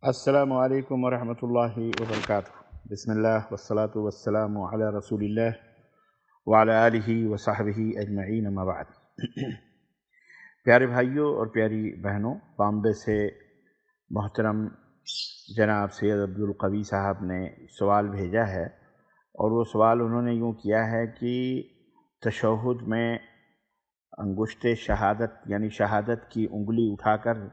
السلام علیکم ورحمۃ اللہ وبرکاتہ۔ بسم اللہ والصلاة والسلام علی رسول اللہ وعلی آلہ وصحبہ اجمعین، اما بعد۔ پیارے بھائیوں اور پیاری بہنوں، بامبے سے محترم جناب سید عبدالقوی صاحب نے سوال بھیجا ہے، اور وہ سوال انہوں نے یوں کیا ہے کہ تشہد میں انگشت شہادت یعنی شہادت کی انگلی اٹھا کر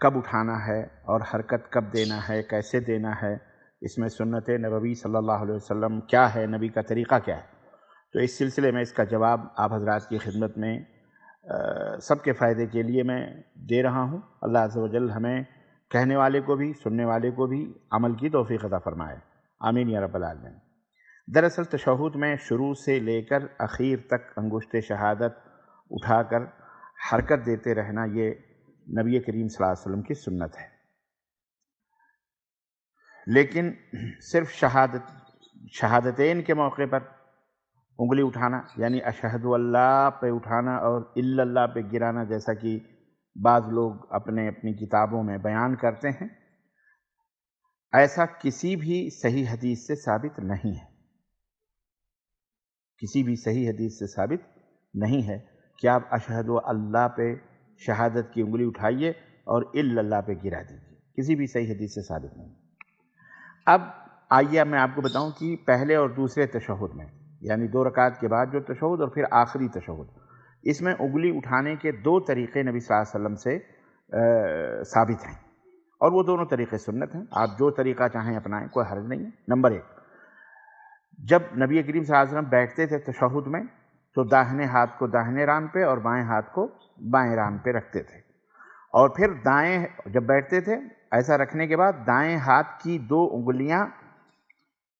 کب اٹھانا ہے اور حرکت کب دینا ہے، کیسے دینا ہے، اس میں سنت نبوی صلی اللہ علیہ وسلم کیا ہے، نبی کا طریقہ کیا ہے۔ تو اس سلسلے میں اس کا جواب آپ حضرات کی خدمت میں سب کے فائدے کے لیے میں دے رہا ہوں۔ اللہ عز و جل ہمیں کہنے والے کو بھی سننے والے کو بھی عمل کی توفیق عطا فرمائے، آمین یا رب العالمین۔ دراصل تشہد میں شروع سے لے کر اخیر تک انگشت شہادت اٹھا کر حرکت دیتے رہنا یہ نبی کریم صلی اللہ علیہ وسلم کی سنت ہے، لیکن صرف شہادتین کے موقع پر انگلی اٹھانا یعنی اشہد اللہ پہ اٹھانا اور الا اللہ پہ گرانا، جیسا کہ بعض لوگ اپنی کتابوں میں بیان کرتے ہیں، ایسا کسی بھی صحیح حدیث سے ثابت نہیں ہے، کسی بھی صحیح حدیث سے ثابت نہیں ہے کہ آپ اشہد اللہ پہ شہادت کی انگلی اٹھائیے اور الا اللہ پہ گرا دیجیے، کسی بھی صحیح حدیث سے ثابت نہیں۔ اب آئیے میں آپ کو بتاؤں کہ پہلے اور دوسرے تشہد میں یعنی 2 رکعت کے بعد جو تشہد اور پھر آخری تشہد، اس میں انگلی اٹھانے کے 2 طریقے نبی صلی اللہ علیہ وسلم سے ثابت ہیں، اور وہ دونوں طریقے سنت ہیں، آپ جو طریقہ چاہیں اپنائیں، کوئی حرج نہیں ہے۔ نمبر 1، جب نبی کریم صلی اللہ علیہ وسلم بیٹھتے تھے تشہد میں تو داہنے ہاتھ کو داہنے ران پہ اور بائیں ہاتھ کو بائیں ران پہ رکھتے تھے، اور پھر دائیں جب بیٹھتے تھے ایسا رکھنے کے بعد دائیں ہاتھ کی 2 انگلیاں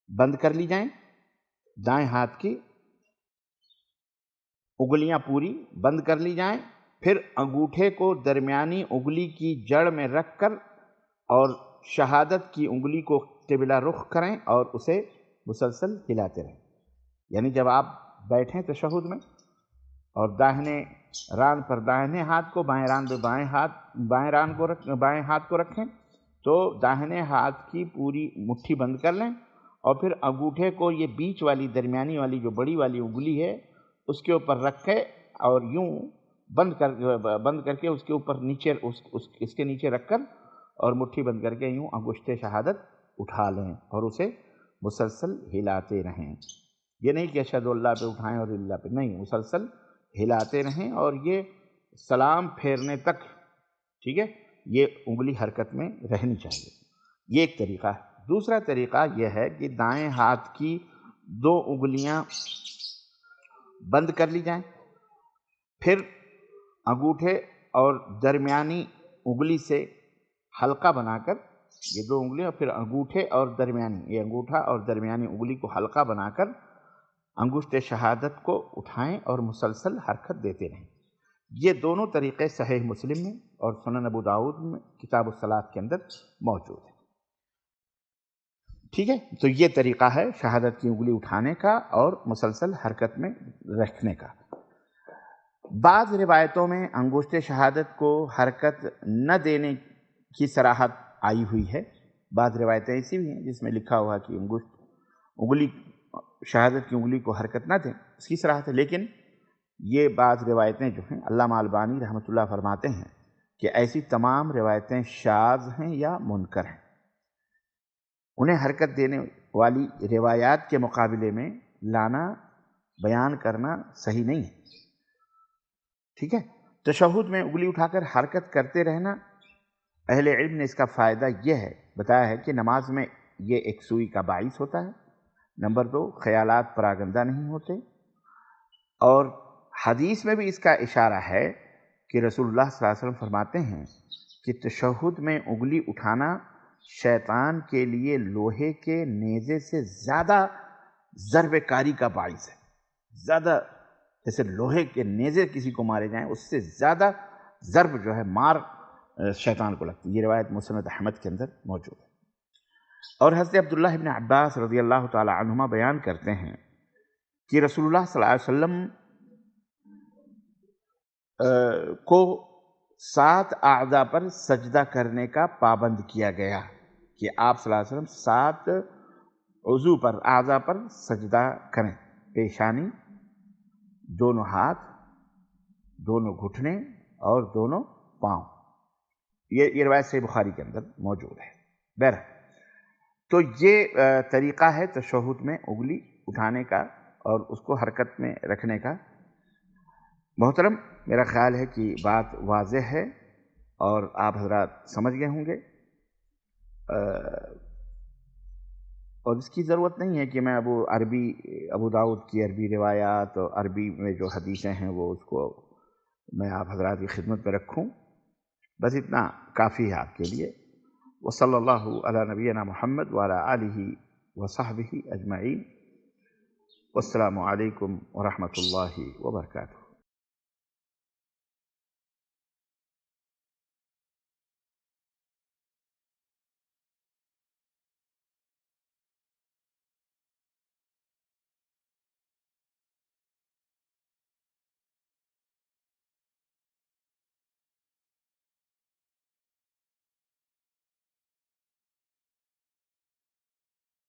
بند کر لی جائیں، دائیں ہاتھ کی انگلیاں پوری بند کر لی جائیں، پھر انگوٹھے کو درمیانی انگلی کی جڑ میں رکھ کر اور شہادت کی انگلی کو قبلہ رخ کریں اور اسے مسلسل ہلاتے رہیں۔ یعنی جب آپ بیٹھیں تشہد میں اور داہنے ران پر داہنے ہاتھ کو، بائیں ران پہ بائیں ہاتھ کو رکھیں تو داہنے ہاتھ کی پوری مٹھی بند کر لیں، اور پھر انگوٹھے کو یہ بیچ والی درمیانی والی جو بڑی والی انگلی ہے اس کے اوپر رکھے اور یوں بند کر کے اس کے اوپر نیچے اس کے نیچے رکھ کر اور مٹھی بند کر کے یوں انگشت شہادت اٹھا لیں اور اسے مسلسل ہلاتے رہیں۔ یہ نہیں کہ اشہد اللہ پہ اٹھائیں اور اللہ پہ نہیں، مسلسل ہلاتے رہیں، اور یہ سلام پھیرنے تک، ٹھیک ہے، یہ انگلی حرکت میں رہنی چاہیے۔ یہ ایک طریقہ ہے۔ دوسرا طریقہ یہ ہے کہ دائیں ہاتھ کی 2 انگلیاں بند کر لی جائیں، پھر انگوٹھے اور درمیانی انگلی سے حلقہ بنا کر یہ 2 انگلیاں، پھر انگوٹھے اور درمیانی، یہ انگوٹھا اور درمیانی انگلی کو حلقہ بنا کر انگشت شہادت کو اٹھائیں اور مسلسل حرکت دیتے رہیں۔ یہ دونوں طریقے صحیح مسلم میں اور سنن ابو داؤد میں کتاب الصلاۃ کے اندر موجود ہیں، ٹھیک ہے۔ تو یہ طریقہ ہے شہادت کی انگلی اٹھانے کا اور مسلسل حرکت میں رکھنے کا۔ بعض روایتوں میں انگشت شہادت کو حرکت نہ دینے کی صراحت آئی ہوئی ہے، بعض روایتیں ایسی بھی ہیں جس میں لکھا ہوا کہ انگلی شہادت کی انگلی کو حرکت نہ دیں، اس کی صراحت ہے، لیکن یہ بعض روایتیں جو ہیں علامہ البانی رحمۃ اللہ فرماتے ہیں کہ ایسی تمام روایتیں شاذ ہیں یا منکر ہیں، انہیں حرکت دینے والی روایات کے مقابلے میں لانا، بیان کرنا صحیح نہیں ہے، ٹھیک ہے۔ تشہد میں انگلی اٹھا کر حرکت کرتے رہنا، اہل علم نے اس کا فائدہ یہ ہے بتایا ہے کہ نماز میں یہ ایک سوئی کا باعث ہوتا ہے، نمبر 2 خیالات پراگندہ نہیں ہوتے، اور حدیث میں بھی اس کا اشارہ ہے کہ رسول اللہ صلی اللہ علیہ وسلم فرماتے ہیں کہ تشہد میں انگلی اٹھانا شیطان کے لیے لوہے کے نیزے سے زیادہ ضرب کاری کا باعث ہے، زیادہ جیسے لوہے کے نیزے کسی کو مارے جائیں اس سے زیادہ ضرب جو ہے مار شیطان کو لگتی ہے۔ یہ روایت مسند احمد کے اندر موجود ہے، اور حضرت عبداللہ ابن عباس رضی اللہ تعالی عنہما بیان کرتے ہیں کہ رسول اللہ صلی اللہ علیہ وسلم کو 7 اعضاء پر سجدہ کرنے کا پابند کیا گیا کہ آپ صلی اللہ علیہ وسلم 7 عضو پر اعضاء پر سجدہ کریں: پیشانی، دونوں ہاتھ، دونوں گھٹنے اور دونوں پاؤں۔ یہ روایت صحیح بخاری کے اندر موجود ہے۔ بہرحال تو یہ طریقہ ہے تشہد میں انگلی اٹھانے کا اور اس کو حرکت میں رکھنے کا۔ محترم، میرا خیال ہے کہ بات واضح ہے اور آپ حضرات سمجھ گئے ہوں گے، اور اس کی ضرورت نہیں ہے کہ میں ابو داؤد کی عربی روایات اور عربی میں جو حدیثیں ہیں وہ اس کو میں آپ حضرات کی خدمت میں رکھوں۔ بس اتنا کافی ہے آپ کے لیے۔ وصلی اللہ علی نبینا محمد وعلی آلہ وصحبہ اجمعین۔ والسلام علیکم ورحمۃ اللہ وبرکاتہ۔